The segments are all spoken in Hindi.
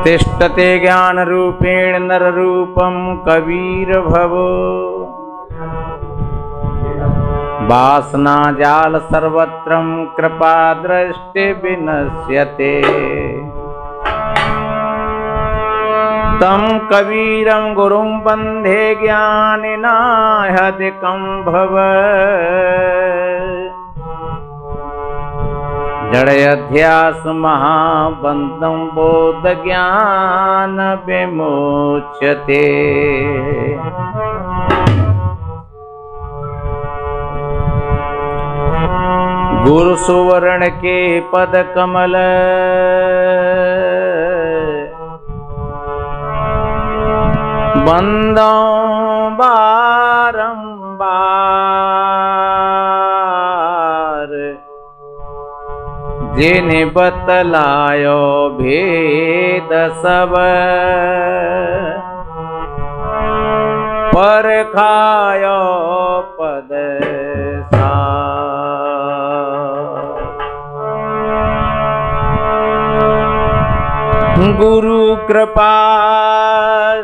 तिष्ठते ज्ञान रूपेण नर रूपम कबीर भवो। वासना जाल सर्वत्रम कृपा दृष्टि विनश्यते। तम कबीरं गुरुं वन्दे ज्ञानिना ह्यधिकं भव। जड़यध्यास महाबन्धं बोध ज्ञान विमोच्यते। गुरु सुवर्ण के पद कमल बंदो बारंबार। जिने बतलायो भेद सब परखायो पद गुरु कृपा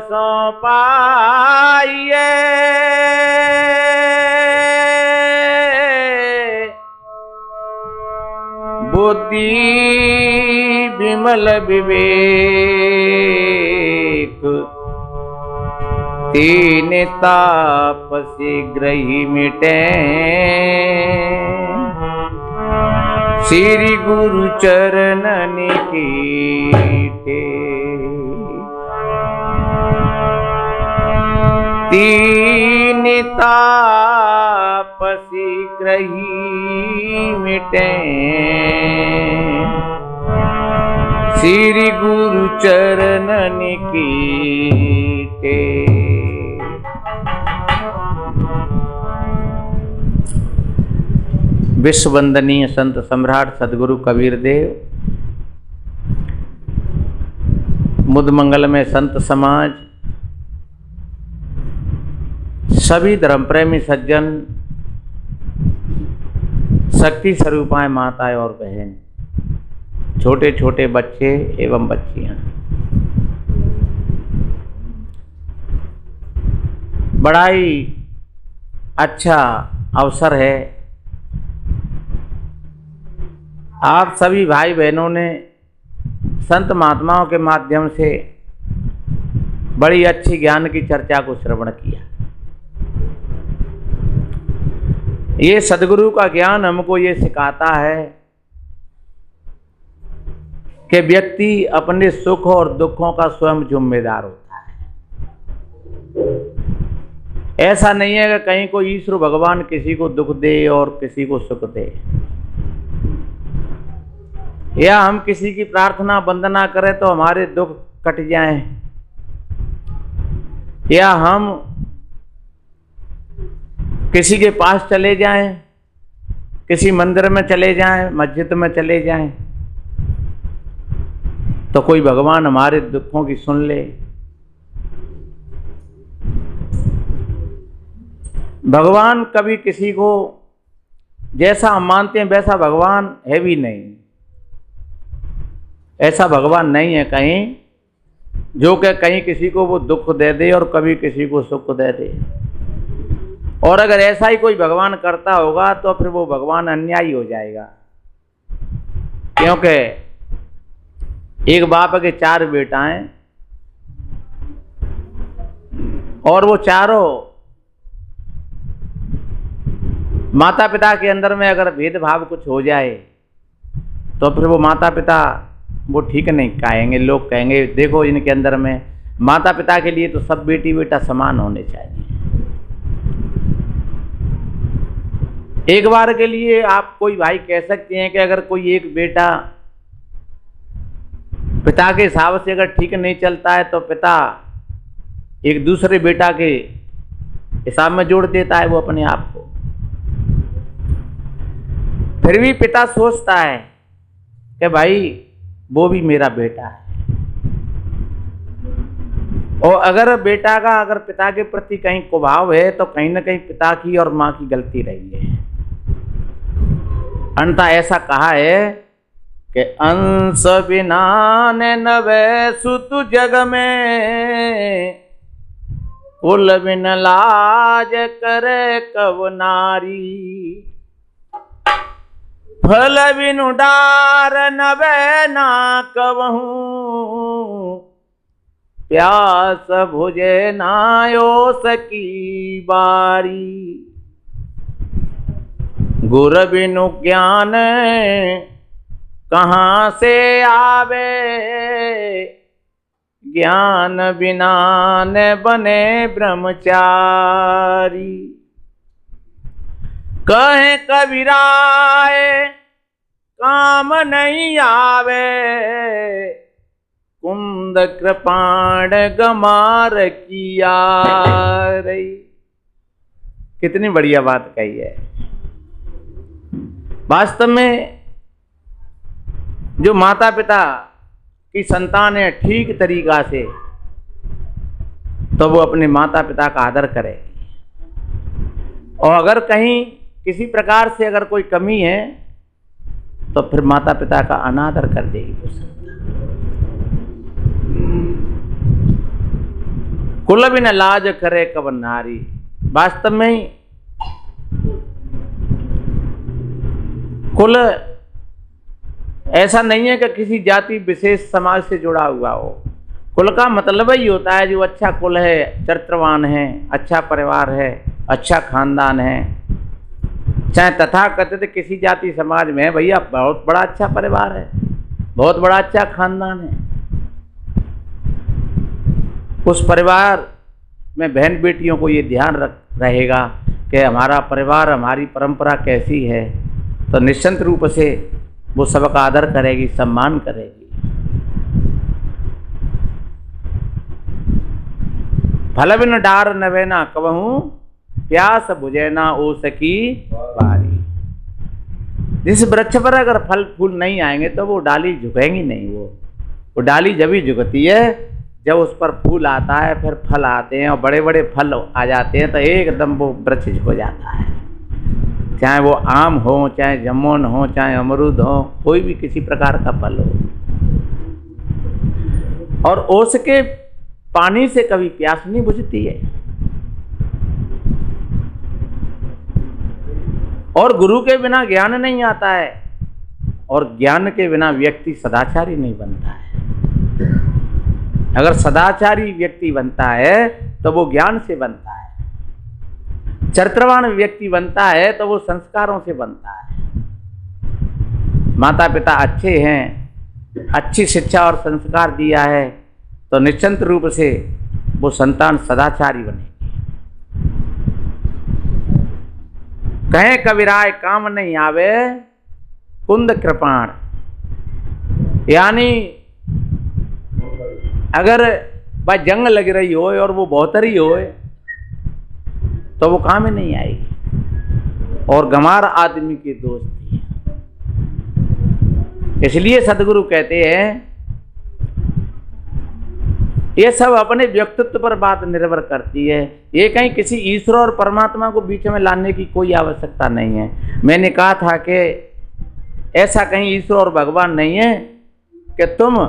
सो पाइए। बुद्धि विमल विवेक तीन ताप शीघ्र ही मिटे। श्री गुरु चरणन की तीन ताप शीघ्र ही मिटे। श्री गुरु चरणन की विश्व वंदनीय संत सम्राट सदगुरु कबीर देव, मुदमंगल में संत समाज, सभी धर्म प्रेमी सज्जन, शक्ति स्वरूपाएं माताएं और बहन, छोटे छोटे बच्चे एवं बच्चियां, बड़ा ही अच्छा अवसर है। आप सभी भाई बहनों ने संत महात्माओं के माध्यम से बड़ी अच्छी ज्ञान की चर्चा को श्रवण किया। ये सदगुरु का ज्ञान हमको ये सिखाता है कि व्यक्ति अपने सुख और दुखों का स्वयं जिम्मेदार होता है। ऐसा नहीं है कि कहीं को ईश्वर भगवान किसी को दुख दे और किसी को सुख दे, या हम किसी की प्रार्थना वंदना करें तो हमारे दुख कट जाएं, या हम किसी के पास चले जाएं, किसी मंदिर में चले जाएं, मस्जिद में चले जाएं, तो कोई भगवान हमारे दुखों की सुन ले। भगवान कभी किसी को जैसा हम मानते हैं वैसा भगवान है भी नहीं। ऐसा भगवान नहीं है कहीं जो कि कहीं किसी को वो दुख दे दे और कभी किसी को सुख दे दे। और अगर ऐसा ही कोई भगवान करता होगा तो फिर वो भगवान अन्यायी हो जाएगा, क्योंकि एक बाप के 4 बेटाएं और वो चारों माता पिता के अंदर में अगर भेदभाव कुछ हो जाए तो फिर वो माता पिता वो ठीक नहीं कहेंगे। लोग कहेंगे देखो इनके अंदर में, माता पिता के लिए तो सब बेटी बेटा समान होने चाहिए। एक बार के लिए आप कोई भाई कह सकते हैं कि अगर कोई एक बेटा पिता के हिसाब से अगर ठीक नहीं चलता है तो पिता एक दूसरे बेटा के हिसाब में जोड़ देता है वो अपने आप को। फिर भी पिता सोचता है कि भाई वो भी मेरा बेटा है, और अगर बेटा का अगर पिता के प्रति कहीं कुभाव है तो कहीं ना कहीं पिता की और माँ की गलती रही है। अन्यथा ऐसा कहा है के अंश बिना ने नवे सुत जग में, कुल बिन लाज करे कव नारी। फल बिनु डार नवे ना कवहूँ, प्यास भुजे नायो सकी बारी। गुर बिनु ज्ञान कहाँ से आवे, ज्ञान बिना न बने ब्रह्मचारी। कहे कबीराय काम नहीं आवे, कुंद कृपाण गमार किया रही। कितनी बढ़िया बात कही है। वास्तव में जो माता पिता की संतान है ठीक तरीका से, तो वो अपने माता पिता का आदर करेगी। और अगर कहीं किसी प्रकार से अगर कोई कमी है तो फिर माता पिता का अनादर कर देगी वो संतान। कुल बिन लाज करे कव नारी। वास्तव में कुल ऐसा नहीं है कि किसी जाति विशेष समाज से जुड़ा हुआ हो। कुल का मतलब ही होता है जो अच्छा कुल है, चरित्रवान है, अच्छा परिवार है, अच्छा खानदान है। चाहे तथा कथित किसी जाति समाज में है, भैया बहुत बड़ा अच्छा परिवार है, बहुत बड़ा अच्छा खानदान है, उस परिवार में बहन बेटियों को ये ध्यान रहेगा कि हमारा परिवार, हमारी परंपरा कैसी है, तो निश्चित रूप से वो सबका आदर करेगी, सम्मान करेगी। फल बिन डार नवेना कवहूँ, प्यास बुझे ना ओ सकी बारी। जिस वृक्ष पर अगर फल फूल नहीं आएंगे तो वो डाली झुकेंगी नहीं। वो डाली जब ही झुकती है जब उस पर फूल आता है, फिर फल आते हैं और बड़े बड़े फल आ जाते हैं, तो एकदम वो वृक्ष झुक जाता है। चाहे वो आम हो, चाहे जामुन हो, चाहे अमरूद हो, कोई भी किसी प्रकार का फल हो। और ओस के पानी से कभी प्यास नहीं बुझती है। और गुरु के बिना ज्ञान नहीं आता है, और ज्ञान के बिना व्यक्ति सदाचारी नहीं बनता है। अगर सदाचारी व्यक्ति बनता है तो वो ज्ञान से बनता है। चरित्रवान व्यक्ति बनता है तो वो संस्कारों से बनता है। माता पिता अच्छे हैं, अच्छी शिक्षा और संस्कार दिया है, तो निश्चित रूप से वो संतान सदाचारी बनेगी। कहे कबीराय काम नहीं आवे, कुंद कृपाण। यानी अगर भाई जंग लग रही हो और वो बहुतरी हो तो वो काम ही नहीं आएगी। और गंवार आदमी की दोस्ती है। इसलिए सदगुरु कहते हैं ये सब अपने व्यक्तित्व पर बात निर्भर करती है। ये कहीं किसी ईश्वर और परमात्मा को बीच में लाने की कोई आवश्यकता नहीं है। मैंने कहा था कि ऐसा कहीं ईश्वर और भगवान नहीं है कि तुम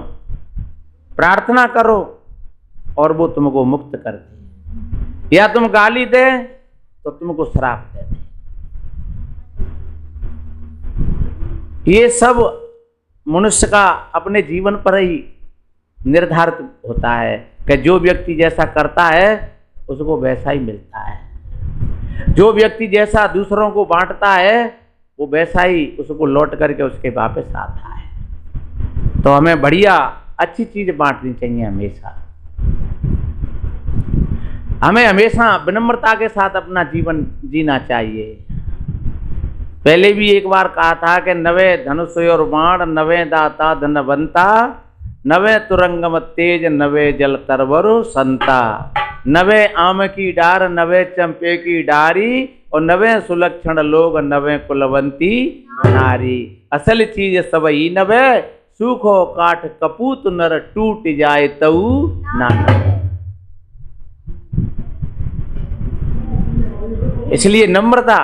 प्रार्थना करो और वो तुमको मुक्त कर दे, या तुम गाली दे तो तुमको श्राप दे दे। ये सब मनुष्य का अपने जीवन पर ही निर्धारित होता है कि जो व्यक्ति जैसा करता है उसको वैसा ही मिलता है। जो व्यक्ति जैसा दूसरों को बांटता है वो वैसा ही उसको लौट करके उसके वापस आता है। तो हमें बढ़िया अच्छी चीज बांटनी चाहिए। हमें हमेशा विनम्रता के साथ अपना जीवन जीना चाहिए। पहले भी एक बार कहा था कि नवे धनुष और बाण, नवे दाता धनवंता, नवे तुरंगम तेज, नवे जल तरवर संता, नवे आम की डार, नवे चंपे की डारी, और नवे सुलक्षण लोग, नवे कुलवंती नारी। असल चीज सब ही नवे, सूखो काठ कपूत नर, टूट जाए तऊ नाना। इसलिए नम्रता,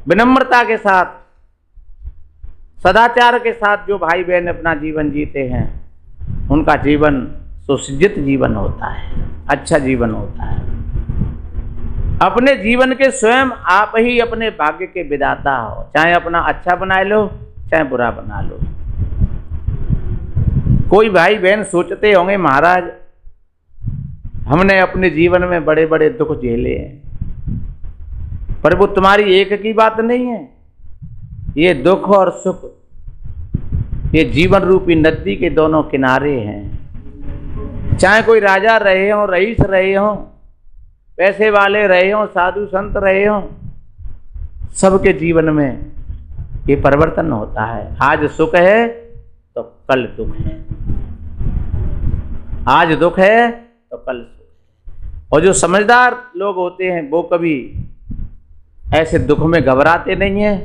विनम्रता के साथ सदाचार के साथ जो भाई बहन अपना जीवन जीते हैं उनका जीवन सुसज्जित जीवन होता है, अच्छा जीवन होता है। अपने जीवन के स्वयं आप ही अपने भाग्य के विधाता हो, चाहे अपना अच्छा बना लो चाहे बुरा बना लो। कोई भाई बहन सोचते होंगे महाराज हमने अपने जीवन में बड़े बड़े दुख झेले हैं, पर वो तुम्हारी एक की बात नहीं है। ये दुख और सुख ये जीवन रूपी नदी के दोनों किनारे हैं। चाहे कोई राजा रहे हो, रईस रहे हो, पैसे वाले रहे हो, साधु संत रहे हो, सबके जीवन में ये परिवर्तन होता है। आज सुख है तो कल दुख है, आज दुख है तो कल सुख है। और जो समझदार लोग होते हैं वो कभी ऐसे दुख में घबराते नहीं हैं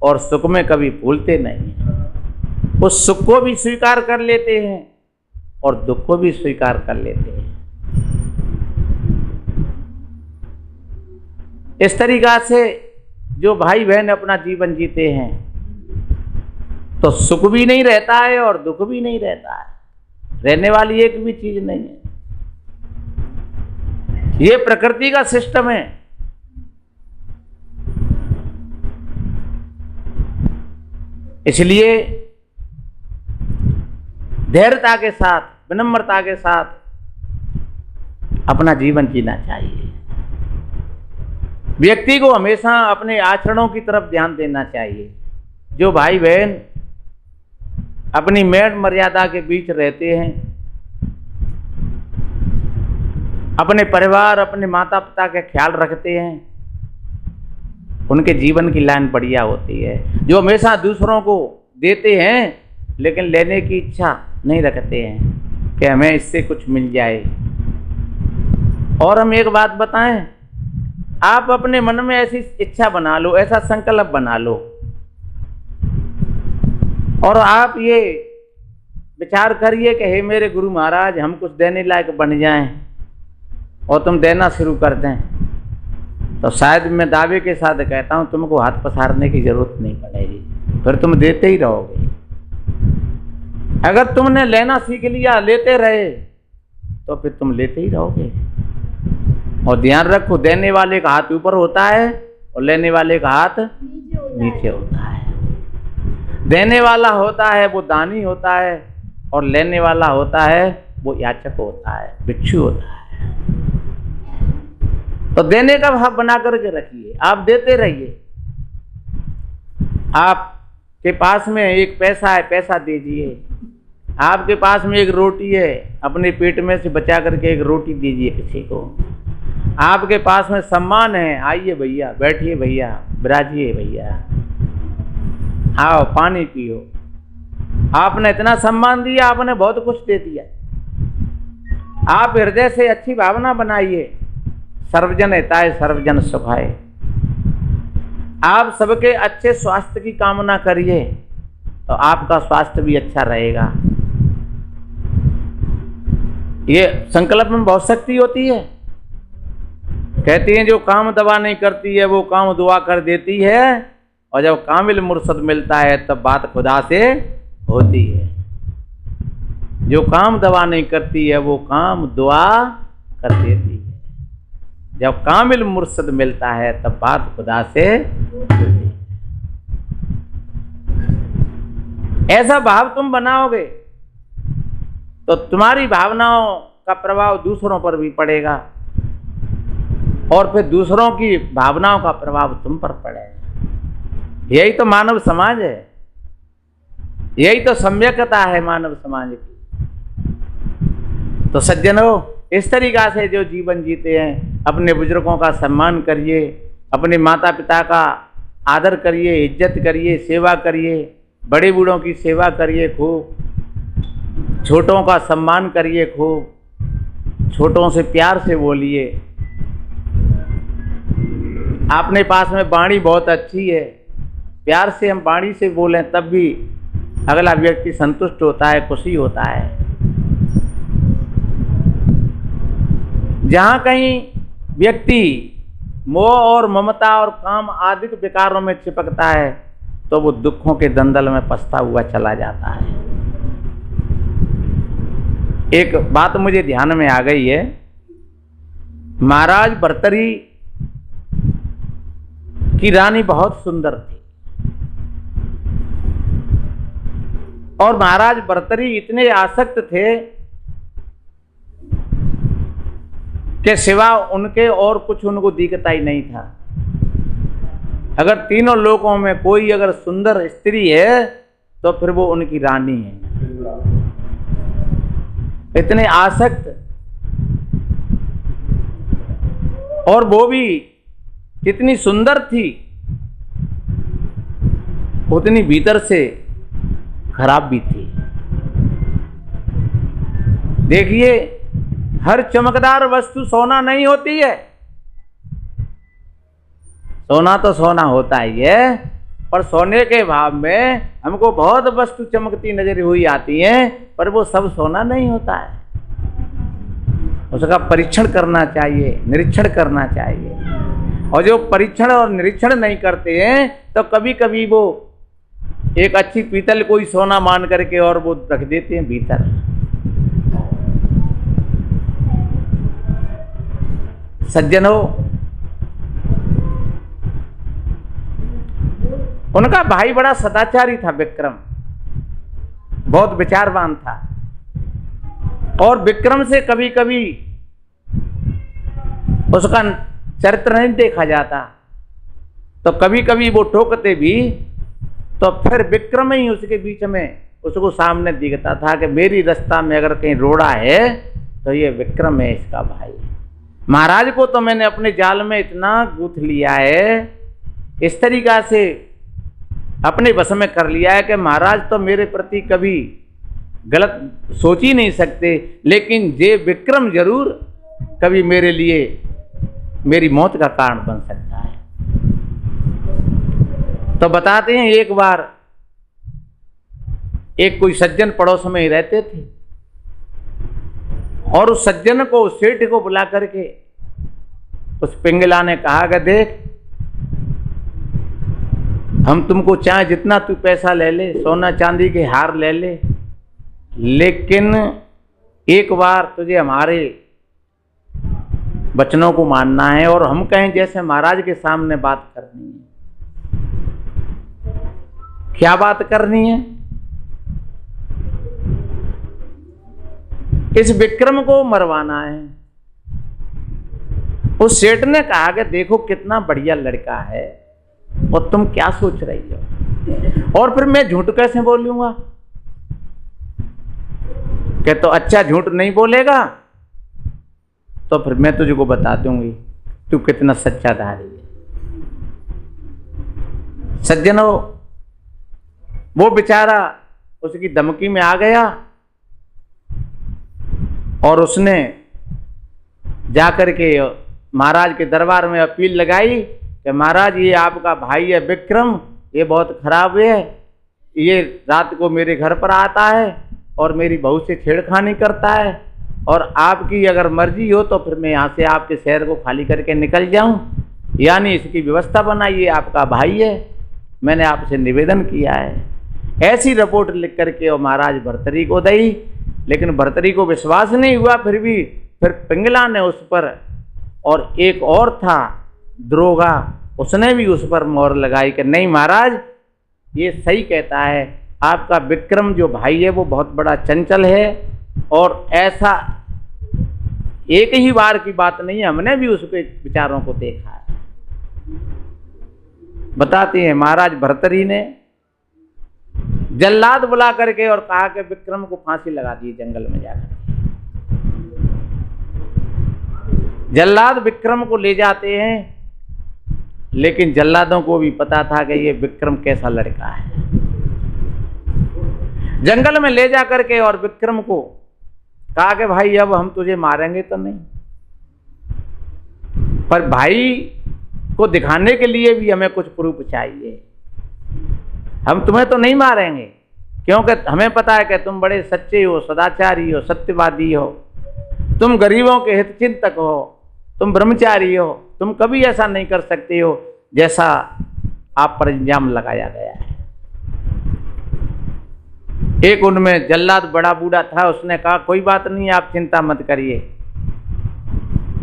और सुख में कभी भूलते नहीं हैं। वो सुख को भी स्वीकार कर लेते हैं और दुख को भी स्वीकार कर लेते हैं। इस तरीका से जो भाई बहन अपना जीवन जीते हैं तो सुख भी नहीं रहता है और दुख भी नहीं रहता है, रहने वाली एक भी चीज नहीं है। ये प्रकृति का सिस्टम है। इसलिए धैर्यता के साथ, विनम्रता के साथ अपना जीवन जीना चाहिए। व्यक्ति को हमेशा अपने आचरणों की तरफ ध्यान देना चाहिए। जो भाई बहन अपनी मेड़ मर्यादा के बीच रहते हैं, अपने परिवार अपने माता पिता का ख्याल रखते हैं, उनके जीवन की लाइन बढ़िया होती है। जो हमेशा दूसरों को देते हैं लेकिन लेने की इच्छा नहीं रखते हैं कि हमें इससे कुछ मिल जाए। और हम एक बात बताएं, आप अपने मन में ऐसी इच्छा बना लो, ऐसा संकल्प बना लो और आप ये विचार करिए कि हे मेरे गुरु महाराज हम कुछ देने लायक बन जाएं और तुम देना शुरू कर दें, तो शायद मैं दावे के साथ कहता हूं तुमको हाथ पसारने की जरूरत नहीं पड़ेगी, फिर तुम देते ही रहोगे। अगर तुमने लेना सीख लिया, लेते रहे, तो फिर तुम लेते ही रहोगे। और ध्यान रखो, देने वाले का हाथ ऊपर होता है और लेने वाले का हाथ नीचे होता है। देने वाला होता है वो दानी होता है और लेने वाला होता है वो याचक होता है, भिक्षु होता है। तो देने का भाव बना करके रखिए, आप देते रहिए। आपके पास में एक पैसा है, पैसा दीजिए। आपके पास में एक रोटी है, अपने पेट में से बचा करके एक रोटी दीजिए किसी को। आपके पास में सम्मान है, आइए भैया, बैठिए भैया, विराजिए भैया, आओ पानी पियो। आपने इतना सम्मान दिया, आपने बहुत कुछ दे दिया। आप हृदय से अच्छी भावना बनाइए, सर्वजन हिताय सर्वजन सुखाय। आप सबके अच्छे स्वास्थ्य की कामना करिए तो आपका स्वास्थ्य भी अच्छा रहेगा। ये संकल्प में बहुत शक्ति होती है। कहती हैं जो काम दवा नहीं करती है वो काम दुआ कर देती है, और जब कामिल मुर्शद मिलता है तब बात खुदा से होती है। जो काम दवा नहीं करती है वो काम दुआ कर देती है, जब कामिल मुर्शद मिलता है तब बात खुदा से होती है। ऐसा भाव तुम बनाओगे तो तुम्हारी भावनाओं का प्रभाव दूसरों पर भी पड़ेगा और फिर दूसरों की भावनाओं का प्रभाव तुम पर पड़ेगा। यही तो मानव समाज है, यही तो सम्यकता है मानव समाज की। तो सज्जनों, इस तरीका से जो जीवन जीते हैं, अपने बुजुर्गों का सम्मान करिए, अपने माता पिता का आदर करिए, इज्जत करिए, सेवा करिए, बड़े बूढ़ों की सेवा करिए खूब, छोटों का सम्मान करिए खूब, छोटों से प्यार से बोलिए। आपने पास में वाणी बहुत अच्छी है, प्यार से हम वाणी से बोलें तब भी अगला व्यक्ति संतुष्ट होता है, खुशी होता है। जहाँ कहीं व्यक्ति मोह और ममता और काम आदि विकारों में चिपकता है, तो वो दुखों के दंदल में पछता हुआ चला जाता है। एक बात मुझे ध्यान में आ गई है, महाराज भर्तरी की रानी बहुत सुंदर थी और महाराज भर्तरी इतने आसक्त थे कि सिवा उनके और कुछ उनको दिखता ही नहीं था। अगर तीनों लोकों में कोई अगर सुंदर स्त्री है तो फिर वो उनकी रानी है। इतने आसक्त, और वो भी जितनी सुंदर थी उतनी भीतर से खराब भी थी। देखिए, हर चमकदार वस्तु सोना नहीं होती है। सोना तो सोना होता ही है, पर सोने के भाव में हमको बहुत वस्तु चमकती नजर हुई आती हैं, पर वो सब सोना नहीं होता है। उसका परीक्षण करना चाहिए, निरीक्षण करना चाहिए। और जो परीक्षण और निरीक्षण नहीं करते हैं तो कभी कभी वो एक अच्छी पीतल कोई सोना मान करके और वो रख देते हैं भीतर। सज्जनों, उनका भाई बड़ा सदाचारी था विक्रम, बहुत विचारवान था, और विक्रम से कभी कभी उसका चरित्र नहीं देखा जाता, तो कभी कभी वो टोकते भी तो फिर विक्रम ही उसके बीच में उसको सामने दिखता था कि मेरी रास्ता में अगर कहीं रोड़ा है तो ये विक्रम है, इसका भाई। महाराज को तो मैंने अपने जाल में इतना गूंथ लिया है, इस तरीका से अपने वश में कर लिया है कि महाराज तो मेरे प्रति कभी गलत सोच ही नहीं सकते, लेकिन ये विक्रम जरूर कभी मेरे लिए मेरी मौत का कारण बन सकता है। तो बताते हैं, एक बार एक कोई सज्जन पड़ोस में ही रहते थे और उस सज्जन को, उस सेठ को बुला करके उस पिंगला ने कहा कि देख, हम तुमको चाहे जितना तू पैसा ले ले, सोना चांदी के हार ले ले, लेकिन एक बार तुझे हमारे वचनों को मानना है और हम कहें जैसे महाराज के सामने बात करनी है। क्या बात करनी है? इस विक्रम को मरवाना है। उस सेठ ने कहा कि देखो कितना बढ़िया लड़का है और तुम क्या सोच रही हो, और फिर मैं झूठ कैसे बोलूंगा? कि तो अच्छा झूठ नहीं बोलेगा तो फिर मैं तुझको बता दूंगी तू कितना सच्चा धारी है। सज्जनों, वो बेचारा उसकी धमकी में आ गया और उसने जाकर के महाराज के दरबार में अपील लगाई कि महाराज, ये आपका भाई है विक्रम, ये बहुत खराब है, ये रात को मेरे घर पर आता है और मेरी बहू से छेड़खानी करता है, और आपकी अगर मर्जी हो तो फिर मैं यहाँ से आपके शहर को खाली करके निकल जाऊँ, यानी इसकी व्यवस्था बनाइए, आपका भाई है, मैंने आपसे निवेदन किया है। ऐसी रिपोर्ट लिख करके और महाराज भर्तरी को दी, लेकिन भर्तरी को विश्वास नहीं हुआ। फिर पिंगला ने उस पर, और एक और था द्रोगा, उसने भी उस पर मोहर लगाई कि नहीं महाराज, ये सही कहता है, आपका विक्रम जो भाई है वो बहुत बड़ा चंचल है, और ऐसा एक ही बार की बात नहीं है, हमने भी उसके विचारों को देखा है। बताते हैं, महाराज भर्तरी ने जल्लाद बुला करके और कहा कि विक्रम को फांसी लगा दी जंगल में जाकर। जल्लाद विक्रम को ले जाते हैं, लेकिन जल्लादों को भी पता था कि ये विक्रम कैसा लड़का है। जंगल में ले जा करके और विक्रम को कहा कि भाई अब हम तुझे मारेंगे तो नहीं, पर भाई को दिखाने के लिए भी हमें कुछ प्रूफ चाहिए। हम तुम्हें तो नहीं मारेंगे, क्योंकि हमें पता है कि तुम बड़े सच्चे हो, सदाचारी हो, सत्यवादी हो, तुम गरीबों के हित चिंतक हो, तुम ब्रह्मचारी हो, तुम कभी ऐसा नहीं कर सकते हो जैसा आप पर इल्जाम लगाया गया है। एक उनमें जल्लाद बड़ा बूढ़ा था, उसने कहा कोई बात नहीं, आप चिंता मत करिए।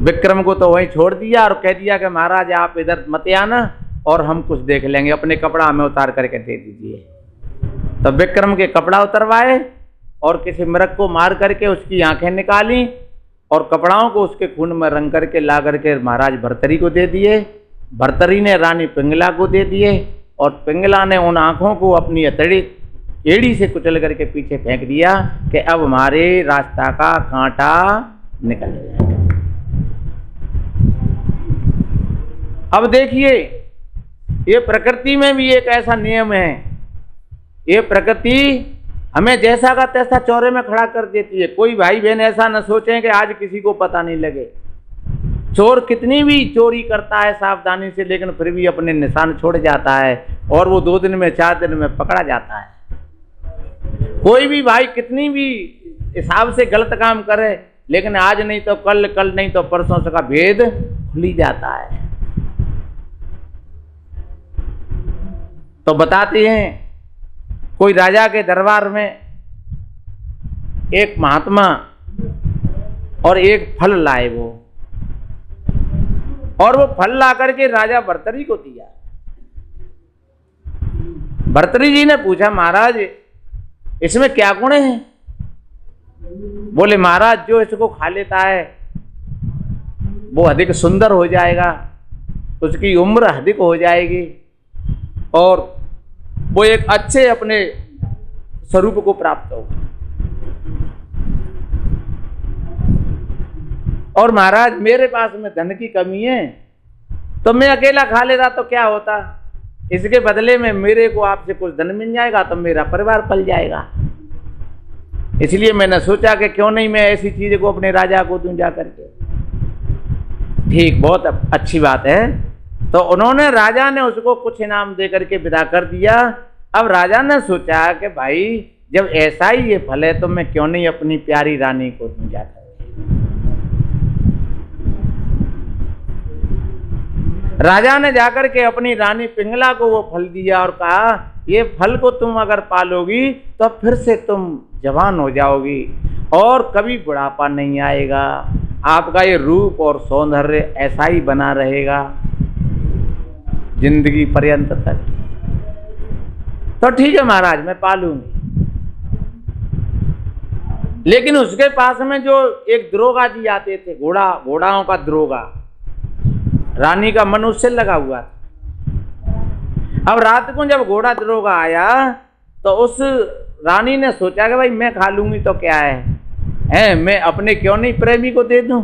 विक्रम को तो वहीं छोड़ दिया और कह दिया कि महाराज आप इधर मत आना और हम कुछ देख लेंगे, अपने कपड़ा हमें उतार करके दे दीजिए। तो विक्रम के कपड़ा उतरवाए और किसी मृग को मार करके उसकी आंखें निकाली और कपड़ाओं को उसके खून में रंग करके ला करके महाराज भर्तरी को दे दिए। भर्तरी ने रानी पिंगला को दे दिए और पिंगला ने उन आंखों को अपनी एड़ी से कुचल करके पीछे फेंक दिया कि अब हमारे रास्ता का कांटा निकल जाएगा। अब देखिए, ये प्रकृति में भी एक ऐसा नियम है, ये प्रकृति हमें जैसा का तैसा चौरे में खड़ा कर देती है। कोई भाई बहन ऐसा न सोचें कि आज किसी को पता नहीं लगे। चोर कितनी भी चोरी करता है सावधानी से, लेकिन फिर भी अपने निशान छोड़ जाता है और वो 2 दिन में 4 दिन में पकड़ा जाता है। कोई भी भाई कितनी भी हिसाब से गलत काम करे, लेकिन आज नहीं तो कल, कल नहीं तो परसों का भेद खुल ही जाता है। तो बताते हैं, कोई राजा के दरबार में एक महात्मा और एक फल लाए वो, और वो फल ला करके राजा भर्तरी को दिया। भर्तरी जी ने पूछा, महाराज इसमें क्या गुण है? बोले, महाराज जो इसको खा लेता है वो अधिक सुंदर हो जाएगा, उसकी उम्र अधिक हो जाएगी और वो एक अच्छे अपने स्वरूप को प्राप्त होगा। और महाराज मेरे पास में धन की कमी है, तो मैं अकेला खा लेता तो क्या होता, इसके बदले में मेरे को आपसे कुछ धन मिल जाएगा तो मेरा परिवार पल जाएगा। इसलिए मैंने सोचा कि क्यों नहीं मैं ऐसी चीज को अपने राजा को दूं जा करके। ठीक, बहुत अच्छी बात है। तो उन्होंने, राजा ने उसको कुछ इनाम दे करके विदा कर दिया। अब राजा ने सोचा कि भाई जब ऐसा ही ये फल है तो मैं क्यों नहीं अपनी प्यारी रानी को दूं जा करके। राजा ने जाकर के अपनी रानी पिंगला को वो फल दिया और कहा, ये फल को तुम अगर पालोगी तो फिर से तुम जवान हो जाओगी और कभी बुढ़ापा नहीं आएगा, आपका ये रूप और सौंदर्य ऐसा ही बना रहेगा जिंदगी पर्यंत तक। तो ठीक है महाराज, मैं पालूंगी। लेकिन उसके पास में जो एक दरोगा जी आते थे, घोड़ाओं का दरोगा, रानी का मन उससे लगा हुआ था। अब रात को जब घोड़ा दरोगा आया तो उस रानी ने सोचा कि भाई मैं खा लूंगी तो क्या है, मैं अपने क्यों नहीं प्रेमी को दे दूं।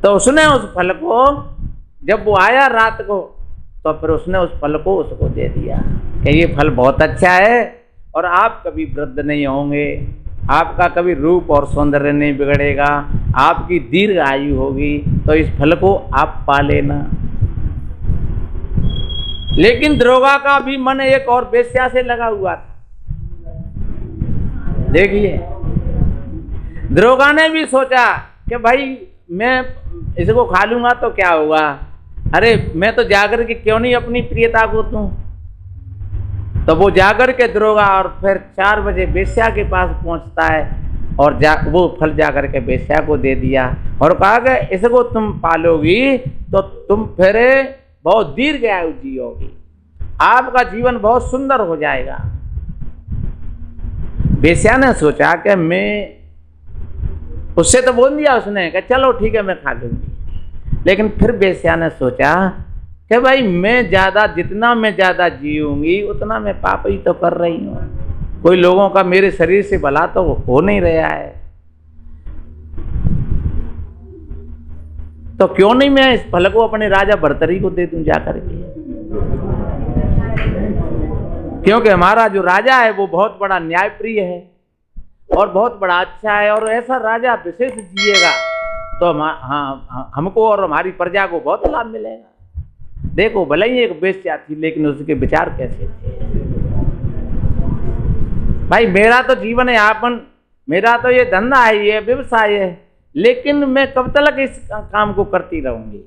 तो उसने उस फल को, जब वो आया रात को, तो फिर उसने उस फल को उसको दे दिया कि ये फल बहुत अच्छा है और आप कभी वृद्ध नहीं होंगे, आपका कभी रूप और सौंदर्य नहीं बिगड़ेगा, आपकी दीर्घ आयु होगी, तो इस फल को आप पा लेना। लेकिन दरोगा का भी मन एक और वेश्या से लगा हुआ था। देखिए, दरोगा ने भी सोचा कि भाई मैं इसको खा लूंगा तो क्या होगा, अरे मैं तो जाकर के क्यों नहीं अपनी प्रियता को दूं। तो वो जाकर के दरोगा और फिर 4 बजे वेश्या के पास पहुंचता है और वो फल जाकर के वेश्या को दे दिया और कहा कि इसको तुम पालोगी तो तुम फिर बहुत दीर्घ आयु जियोगी, आपका जीवन बहुत सुंदर हो जाएगा। वेश्या ने सोचा कि मैं, उससे तो बोल दिया उसने कि चलो ठीक है मैं खा लूंगी। लेकिन फिर वेश्या ने सोचा कि भाई मैं जितना मैं ज्यादा जीऊंगी उतना मैं पाप ही तो कर रही हूं, कोई लोगों का मेरे शरीर से भला तो हो नहीं रहा है, तो क्यों नहीं मैं इस फल को अपने राजा भर्तरी को दे दूं जाकर के। क्योंकि हमारा जो राजा है वो बहुत बड़ा न्यायप्रिय है और बहुत बड़ा अच्छा है, और ऐसा राजा विशेष जिएगा तो हमको और हमारी प्रजा को बहुत लाभ मिलेगा। देखो, भले ही एक वेश्या थी लेकिन उसके विचार कैसे थे। भाई मेरा तो जीवन है यापन, मेरा तो ये धंधा है, ये व्यवसाय है, लेकिन मैं कब तक इस काम को करती रहूंगी।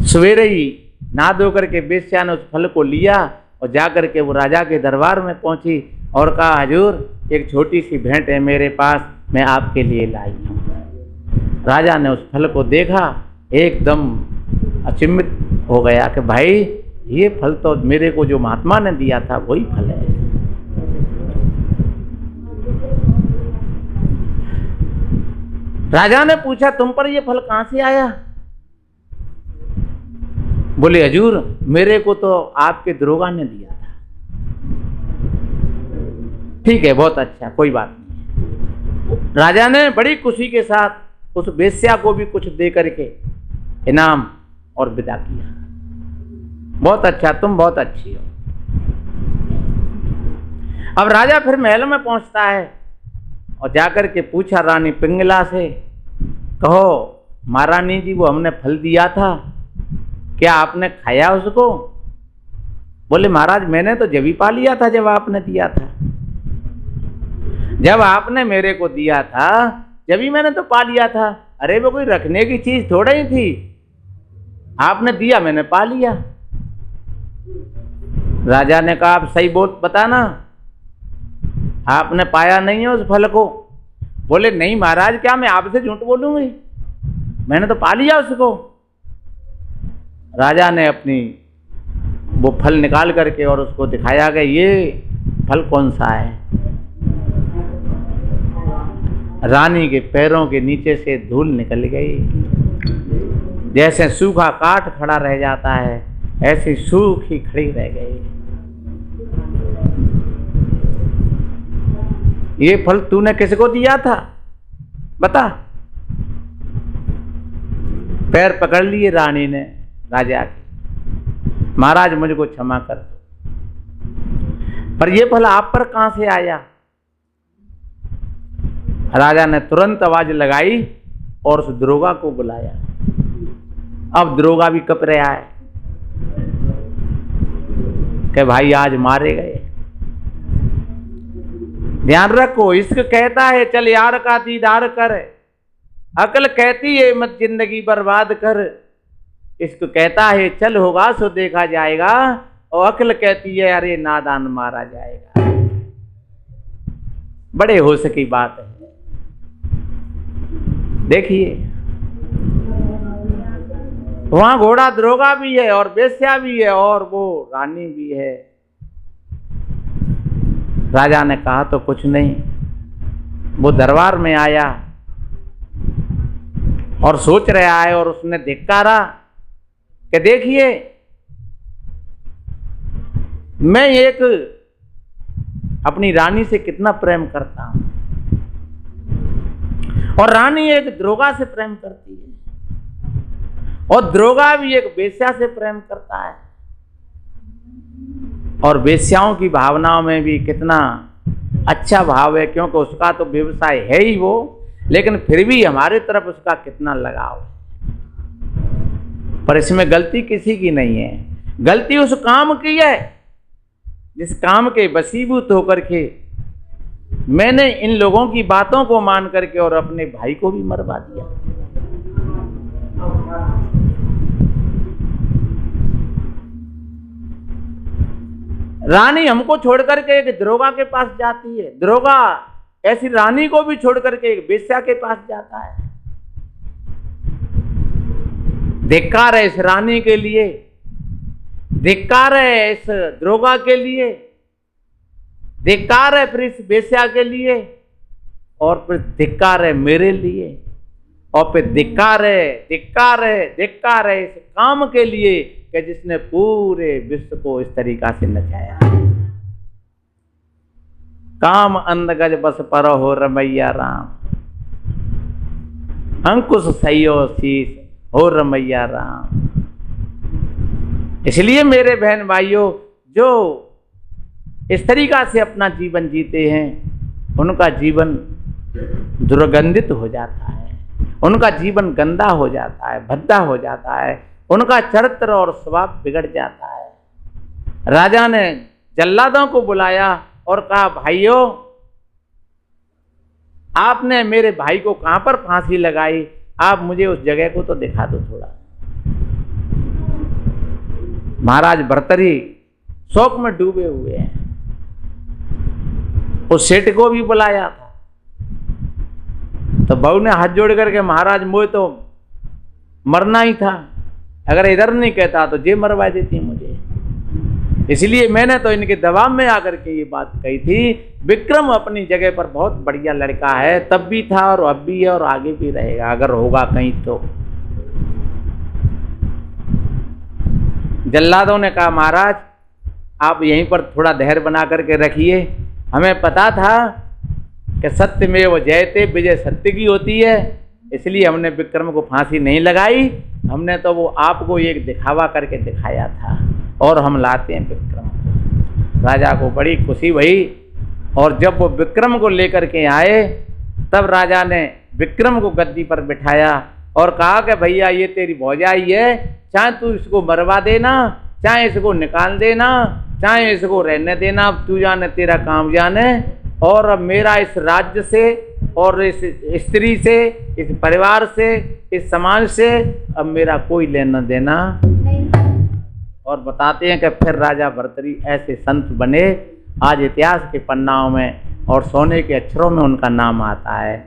सवेरे ही नहा धो करके वेश्या ने उस फल को लिया और जाकर के वो राजा के दरबार में पहुंची और कहा, हजूर एक छोटी सी भेंट है मेरे पास, मैं आपके लिए लाई हूँ। राजा ने उस फल को देखा, एकदम अचंभित हो गया कि भाई ये फल तो मेरे को जो महात्मा ने दिया था वही फल है। राजा ने पूछा, तुम पर ये फल कहां से आया? बोले, हजूर मेरे को तो आपके दरोगा ने दिया था। ठीक है, बहुत अच्छा, कोई बात नहीं। राजा ने बड़ी खुशी के साथ उस वेश्या को भी कुछ दे करके इनाम और विदा किया। बहुत अच्छा, तुम बहुत अच्छी हो। अब राजा फिर महल में पहुंचता है और जाकर के पूछा रानी पिंगला से, कहो महारानी जी वो हमने फल दिया था, क्या आपने खाया उसको? बोले, महाराज मैंने तो जब ही पा लिया था जब आपने दिया था। जब आपने मेरे को दिया था जब ही मैंने तो पा लिया था। अरे वो कोई रखने की चीज थोड़ा ही थी, आपने दिया मैंने पा लिया। राजा ने कहा, आप सही बताना, आपने पाया नहीं है उस फल को? बोले, नहीं महाराज, क्या मैं आपसे झूठ बोलूंगी, मैंने तो पा लिया उसको। राजा ने अपनी वो फल निकाल करके और उसको दिखाया कि ये फल कौन सा है। रानी के पैरों के नीचे से धूल निकल गई, जैसे सूखा काठ खड़ा रह जाता है ऐसी सूखी खड़ी रह गई। ये फल तूने किसको दिया था बता? पैर पकड़ लिए रानी ने राजा के, महाराज मुझको क्षमा कर दो, पर यह फल आप पर कहां से आया? राजा ने तुरंत आवाज लगाई और उस दरोगा को बुलाया। अब दरोगा भी कप रहा है कि भाई आज मारे गए। ध्यान रखो, इश्क कहता है चल यार का दीदार कर, अकल कहती है मत जिंदगी बर्बाद कर। इश्क कहता है चल होगा सो देखा जाएगा, और अकल कहती है अरे नादान मारा जाएगा। बड़े होश की बात है। देखिए वहां घोड़ा दरोगा भी है और वेश्या भी है और वो रानी भी है। राजा ने कहा तो कुछ नहीं, वो दरबार में आया और सोच रहा है और उसने धिक्कारा कि देखिए मैं एक अपनी रानी से कितना प्रेम करता हूं और रानी एक दरोगा से प्रेम करती है और दरोगा भी एक वेश्या से प्रेम करता है। और वेश्याओं की भावनाओं में भी कितना अच्छा भाव है, क्योंकि उसका तो व्यवसाय है ही वो, लेकिन फिर भी हमारी तरफ उसका कितना लगाव है। पर इसमें गलती किसी की नहीं है, गलती उस काम की है जिस काम के वशीभूत होकर के मैंने इन लोगों की बातों को मान करके और अपने भाई को भी मरवा दिया। रानी हमको छोड़ करके एक दरोगा के पास जाती है, दरोगा ऐसी रानी को भी छोड़ करके एक वेश्या के पास जाता है। धिक्कार है इस रानी के लिए, धिक्कार है इस दरोगा के लिए, धिक्कार है फिर इस वेश्या के लिए, और फिर धिक्कार है मेरे लिए, और फिर धिक्कार है इस काम के लिए कि जिसने पूरे विश्व को इस तरीका से नचाया। काम अंधगज बस पर हो रमैया राम, अंकुश सैयो शीश हो रमैया राम। इसलिए मेरे बहन भाइयों, जो इस तरीका से अपना जीवन जीते हैं उनका जीवन दुर्गंधित हो जाता है, उनका जीवन गंदा हो जाता है, भद्दा हो जाता है, उनका चरित्र और स्वभाव बिगड़ जाता है। राजा ने जल्लादों को बुलाया और कहा, भाइयों आपने मेरे भाई को कहां पर फांसी लगाई, आप मुझे उस जगह को तो दिखा दो थोड़ा। महाराज भर्तरी शौक में डूबे हुए हैं। उस सेठ को भी बुलाया था, तो बहू ने हाथ जोड़ करके, महाराज मुझे तो मरना ही था, अगर इधर नहीं कहता तो जे मरवा देती मुझे, इसलिए मैंने तो इनके दबाव में आकर के ये बात कही थी। विक्रम अपनी जगह पर बहुत बढ़िया लड़का है, तब भी था और अब भी है और आगे भी रहेगा, अगर होगा कहीं तो। जल्लादों ने कहा महाराज आप यहीं पर थोड़ा धैर्य बना करके रखिए, हमें पता था कि सत्यमेव जयते, विजय सत्य की होती है, इसलिए हमने विक्रम को फांसी नहीं लगाई, हमने तो वो आपको एक दिखावा करके दिखाया था और हम लाते हैं विक्रम को। राजा को बड़ी खुशी हुई और जब वो विक्रम को लेकर के आए तब राजा ने विक्रम को गद्दी पर बिठाया और कहा कि भैया ये तेरी भौजाई है, चाहे तू इसको मरवा देना, चाहे इसको निकाल देना, चाहे इसको रहने देना, अब तू जाने, तेरा काम जाने, और अब मेरा इस राज्य से और इस स्त्री से, इस परिवार से, इस समाज से अब मेरा कोई लेना देना नहीं। और बताते हैं कि फिर राजा भर्तरी ऐसे संत बने, आज इतिहास के पन्नाओं में और सोने के अक्षरों में उनका नाम आता है,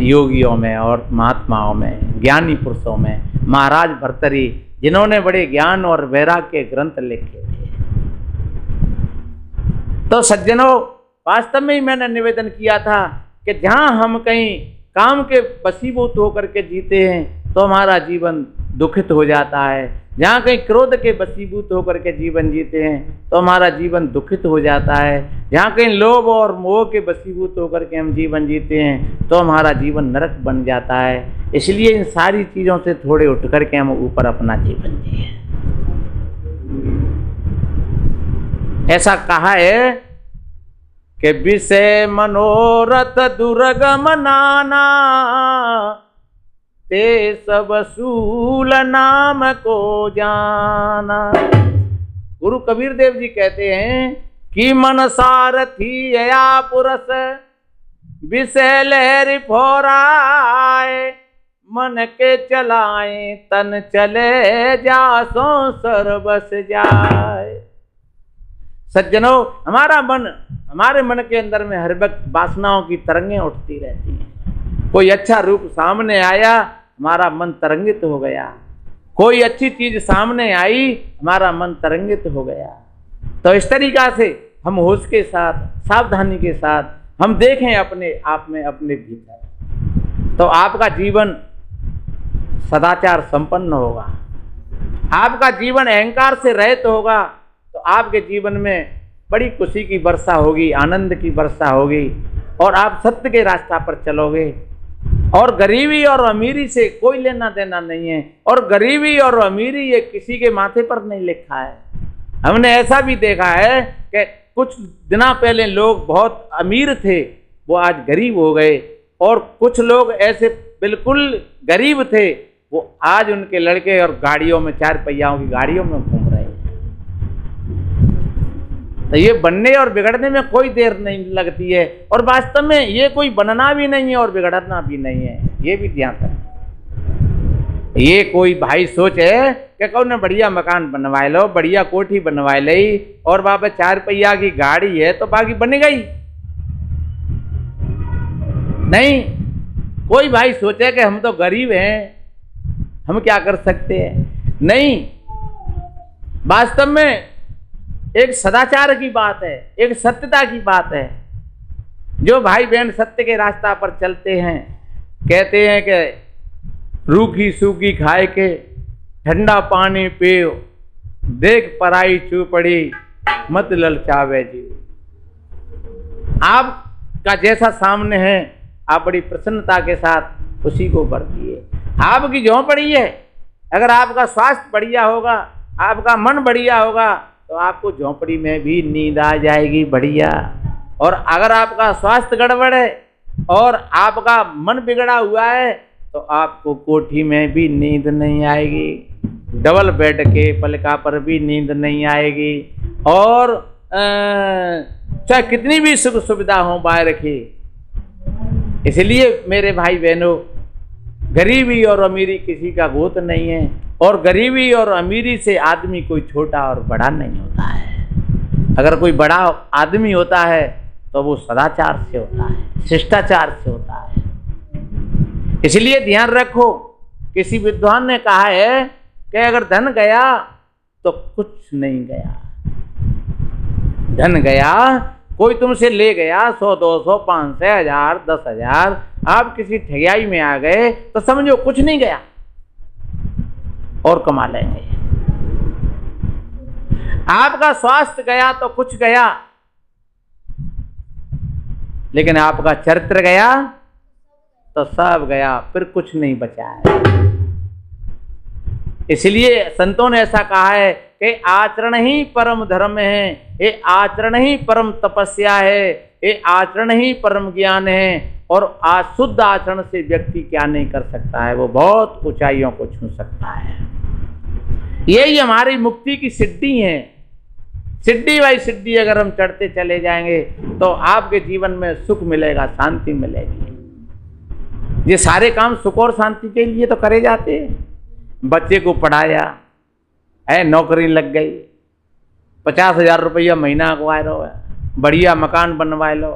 योगियों में और महात्माओं में, ज्ञानी पुरुषों में, महाराज भर्तरी, जिन्होंने बड़े ज्ञान और वैराग्य के ग्रंथ लिखे थे। तो सज्जनों, वास्तव में ही मैंने निवेदन किया था कि जहाँ हम कहीं काम के वशीभूत होकर के जीते हैं तो हमारा जीवन दुखित हो जाता है, जहाँ कहीं क्रोध के वशीभूत होकर के जीवन जीते हैं तो हमारा जीवन दुखित हो जाता है, जहाँ कहीं लोभ और मोह के वशीभूत होकर के हम जीवन जीते हैं तो हमारा जीवन नरक बन जाता है। इसलिए इन सारी चीज़ों से थोड़े उठ करके हम ऊपर अपना जीवन जिए। ऐसा कहा है कि विषय मनोरथ दुर्गम नाना, ते सब सूल नाम को जाना। गुरु कबीर देव जी कहते हैं कि मन सारथी या पुरस, विषय लहरी फोराए, मन के चलाए तन चले, जासों सरबस जाए। सज्जनों, हमारे मन के अंदर में हर वक्त वासनाओं की तरंगें उठती रहती हैं। कोई अच्छा रूप सामने आया, हमारा मन तरंगित हो गया, कोई अच्छी चीज सामने आई, हमारा मन तरंगित हो गया। तो इस तरीका से हम होश के साथ, सावधानी के साथ हम देखें अपने आप में, अपने भीतर, तो आपका जीवन सदाचार संपन्न होगा, आपका जीवन अहंकार से रहित होगा, तो आपके जीवन में बड़ी खुशी की वर्षा होगी, आनंद की वर्षा होगी और आप सत्य के रास्ता पर चलोगे। और गरीबी और अमीरी से कोई लेना देना नहीं है, और गरीबी और अमीरी ये किसी के माथे पर नहीं लिखा है। हमने ऐसा भी देखा है कि कुछ दिना पहले लोग बहुत अमीर थे, वो आज गरीब हो गए, और कुछ लोग ऐसे बिल्कुल गरीब थे, वो आज उनके लड़के और गाड़ियों में, 4 पहियाओं की गाड़ियों में घूम रहे हैं। तो ये बनने और बिगड़ने में कोई देर नहीं लगती है, और वास्तव में ये कोई बनना भी नहीं है और बिगड़ना भी नहीं है, ये भी ध्यान रखें। ये कोई भाई सोचे कि कौन बढ़िया मकान बनवाए लो, बढ़िया कोठी बनवाए ली, और बाबा 4 पहिया की गाड़ी है तो बाकी बन गई नहीं। कोई भाई सोचे कि हम तो गरीब हैं, हम क्या कर सकते हैं, नहीं। वास्तव में एक सदाचार की बात है, एक सत्यता की बात है। जो भाई बहन सत्य के रास्ता पर चलते हैं, कहते हैं कि रूखी सूखी खाए के ठंडा पानी पियो, देख पराई चूपड़ी मत ललचावे जी। आपका जैसा सामने है, आप बड़ी प्रसन्नता के साथ उसी को बरतिए। आपकी झोंपड़ी है, अगर आपका स्वास्थ्य बढ़िया होगा, आपका मन बढ़िया होगा, तो आपको झोंपड़ी में भी नींद आ जाएगी बढ़िया। और अगर आपका स्वास्थ्य गड़बड़ है और आपका मन बिगड़ा हुआ है, तो आपको कोठी में भी नींद नहीं आएगी, डबल बेड के पलका पर भी नींद नहीं आएगी, और चाहे कितनी भी सुख सुविधा हो बाहर की। इसलिए मेरे भाई बहनों, गरीबी और अमीरी किसी का गोत नहीं है, और गरीबी और अमीरी से आदमी कोई छोटा और बड़ा नहीं होता है। अगर कोई बड़ा आदमी होता है तो वो सदाचार से होता है, शिष्टाचार से होता है। इसलिए ध्यान रखो, किसी विद्वान ने कहा है कि अगर धन गया तो कुछ नहीं गया। धन गया, कोई तुमसे ले गया 100, 200, 500, 1000, 10,000, आप किसी ठगियाई में आ गए तो समझो कुछ नहीं गया, और कमा लेंगे। आपका स्वास्थ्य गया तो कुछ गया, लेकिन आपका चरित्र गया तो सब गया, फिर कुछ नहीं बचा है। इसलिए संतों ने ऐसा कहा है कि आचरण ही परम धर्म है, ये आचरण ही परम तपस्या है, ये आचरण ही परम ज्ञान है। और शुद्ध आचरण से व्यक्ति क्या नहीं कर सकता है, वो बहुत ऊंचाइयों को छू सकता है। यही हमारी मुक्ति की सिद्धि है। सिद्धि बाई सिद्धि अगर हम चढ़ते चले जाएंगे तो आपके जीवन में सुख मिलेगा, शांति मिलेगी। ये सारे काम सुख और शांति के लिए तो करे जाते हैं। बच्चे को पढ़ाया है, नौकरी लग गई, 50,000 रुपया महीना अगवाए लो, बढ़िया मकान बनवाए लो,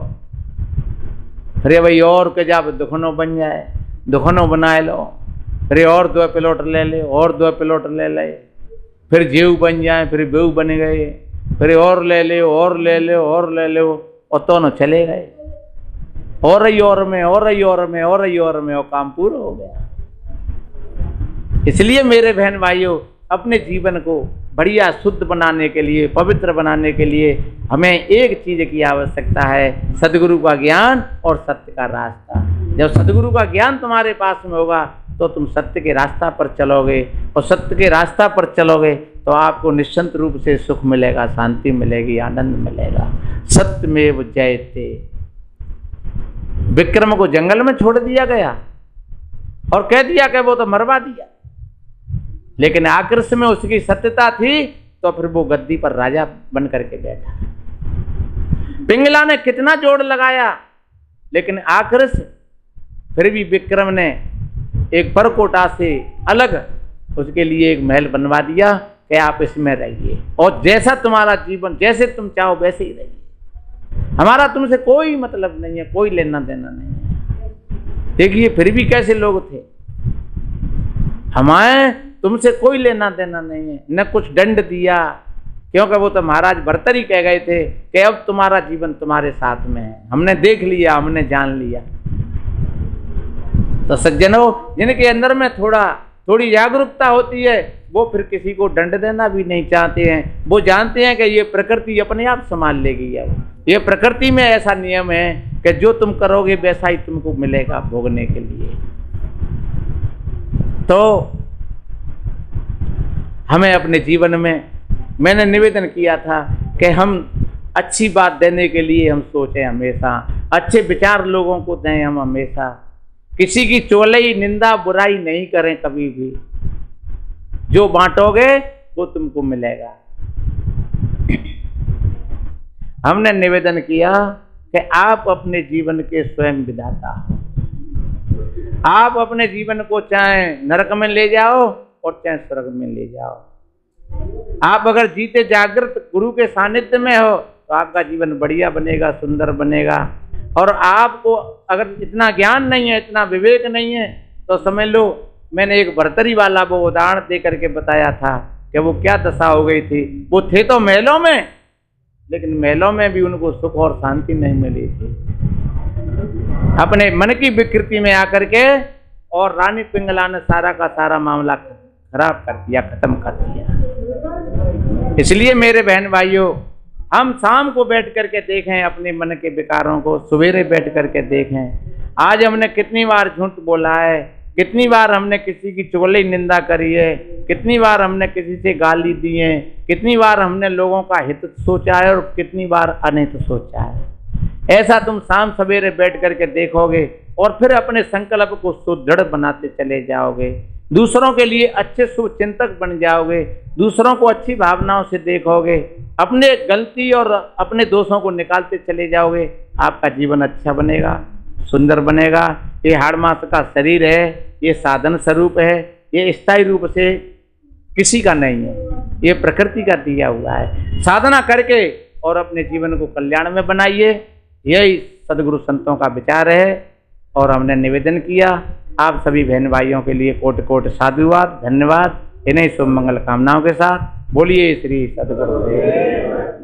फिर भाई और के जब दुखनों बन जाए, दुखनों बनाए लो, फिर और 2 प्लॉट ले ले, और 2 प्लॉट ले ले, फिर जेऊ बन जाए, फिर बेऊ बन गए, फिर और ले ले, और ले ले, और ले लो, और तो न चले गए, और रही और में, और रही और में, और रही और में, और काम पूरा हो गया। इसलिए मेरे बहन भाइयों, अपने जीवन को बढ़िया शुद्ध बनाने के लिए, पवित्र बनाने के लिए हमें एक चीज की आवश्यकता है, सदगुरु का ज्ञान और सत्य का रास्ता। जब सदगुरु का ज्ञान तुम्हारे पास में होगा तो तुम सत्य के रास्ता पर चलोगे, और सत्य के रास्ता पर चलोगे तो आपको निश्चित रूप से सुख मिलेगा, शांति मिलेगी, आनंद मिलेगा। सत्यमेव जयते। विक्रम को जंगल में छोड़ दिया गया और कह दिया कि वो तो मरवा दिया, लेकिन आकृष में उसकी सत्यता थी तो फिर वो गद्दी पर राजा बन करके बैठा। पिंगला ने कितना जोड़ लगाया, लेकिन आकृष फिर भी विक्रम ने एक परकोटा से अलग उसके लिए एक महल बनवा दिया कि आप इसमें रहिए, और जैसा तुम्हारा जीवन, जैसे तुम चाहो वैसे ही रहिए, हमारा तुमसे कोई मतलब नहीं है, कोई लेना देना नहीं है। देखिए फिर भी कैसे लोग थे, हमें तुमसे कोई लेना देना नहीं है, न कुछ दंड दिया, क्योंकि वो तो महाराज भर्तृहरि कह गए थे कि अब तुम्हारा जीवन तुम्हारे साथ में है, हमने देख लिया, हमने जान लिया। तो सज्जनों, जिनके अंदर में थोड़ी जागरूकता होती है, वो फिर किसी को दंड देना भी नहीं चाहते हैं। वो जानते हैं कि ये प्रकृति अपने आप संभाल लेगी। ये प्रकृति में ऐसा नियम है कि जो तुम करोगे वैसा ही तुमको मिलेगा भोगने के लिए। तो हमें अपने जीवन में, मैंने निवेदन किया था कि हम अच्छी बात देने के लिए हम सोचें, हमेशा अच्छे विचार लोगों को दें, हम हमेशा किसी की चोलई, निंदा, बुराई नहीं करें कभी भी। जो बांटोगे वो तुमको मिलेगा। हमने निवेदन किया कि आप अपने जीवन के स्वयं विधाता हो। आप अपने जीवन को चाहे नरक में ले जाओ और चाहे स्वर्ग में ले जाओ। आप अगर जीते जागृत गुरु के सानिध्य में हो तो आपका जीवन बढ़िया बनेगा, सुंदर बनेगा। और आपको अगर इतना ज्ञान नहीं है, इतना विवेक नहीं है, तो समझ लो, मैंने एक भर्तृहरि वाला वो उदाहरण दे करके बताया था कि वो क्या दशा हो गई थी। वो थे तो महलों में, लेकिन महलों में भी उनको सुख और शांति नहीं मिली थी। अपने मन की विकृति में आकर के, और रानी पिंगला ने सारा का सारा मामला खराब कर दिया, खत्म कर दिया। इसलिए मेरे बहन भाइयों, हम शाम को बैठ करके देखें अपने मन के विकारों को, सवेरे बैठ करके देखें। आज हमने कितनी बार झूठ बोला है, कितनी बार हमने किसी की चुगली निंदा करी है, कितनी बार हमने किसी से गाली दी है, कितनी बार हमने लोगों का हित सोचा है और कितनी बार अनित सोचा है। ऐसा तुम शाम सवेरे बैठ करके देखोगे और फिर अपने संकल्प को सुदृढ़ बनाते चले जाओगे। दूसरों के लिए अच्छे शुभ चिंतक बन जाओगे, दूसरों को अच्छी भावनाओं से देखोगे, अपने गलती और अपने दोषों को निकालते चले जाओगे। आपका जीवन अच्छा बनेगा, सुंदर बनेगा। ये हाड़ मांस का शरीर है, ये साधन स्वरूप है, ये स्थायी रूप से किसी का नहीं है, ये प्रकृति का दिया हुआ है। साधना करके और अपने जीवन को कल्याण में बनाइए। यही सदगुरु संतों का विचार है और हमने निवेदन किया। आप सभी बहन भाइयों के लिए कोटि कोटि साधुवाद, धन्यवाद। इन्हीं शुभ मंगल कामनाओं के साथ बोलिए श्री सदगुरुदेव।